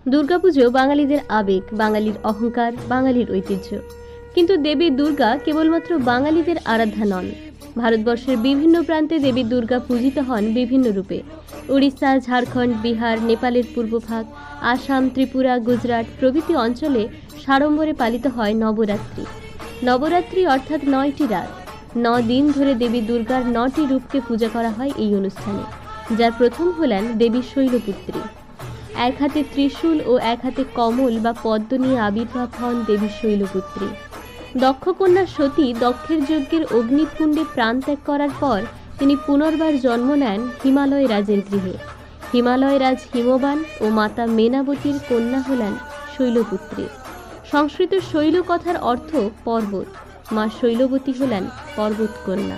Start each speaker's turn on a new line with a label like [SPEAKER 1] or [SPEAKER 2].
[SPEAKER 1] দুর্গাপুজো বাঙালিদের আবেগ, বাঙালির অহংকার, বাঙালির ঐতিহ্য। কিন্তু দেবী দুর্গা কেবলমাত্র বাঙালিদের আরাধ্যা নন। ভারতবর্ষের বিভিন্ন প্রান্তে দেবী দুর্গা পূজিত হন বিভিন্ন রূপে। উড়িষ্যা, ঝাড়খণ্ড, বিহার, নেপালের পূর্বভাগ, আসাম, ত্রিপুরা, গুজরাট প্রভৃতি অঞ্চলে সাড়ম্বরে পালিত হয় নবরাত্রি। নবরাত্রি অর্থাৎ ৯টি রাত। ৯ দিন ধরে দেবী দুর্গার ৯টি রূপকে পূজা করা হয় এই অনুষ্ঠানে, যার প্রথম হলেন দেবী শৈলপুত্রী। এক হাতে ত্রিশূল ও এক হাতে কমল বা পদ্ম নিয়ে আবির্ভাব হন দেবী শৈলপুত্রী। দক্ষকন্যা সতী দক্ষের যজ্ঞের অগ্নিকুণ্ডে প্রাণ ত্যাগ করার পর তিনি পুনর্বার জন্ম নেন হিমালয় রাজের গৃহে। হিমালয় রাজ হিমবান ও মাতা মেনাবতীর কন্যা হলেন শৈলপুত্রী। সংস্কৃত শৈল কথার অর্থ পর্বত। মা শৈলবতী হলেন পর্বতকন্যা।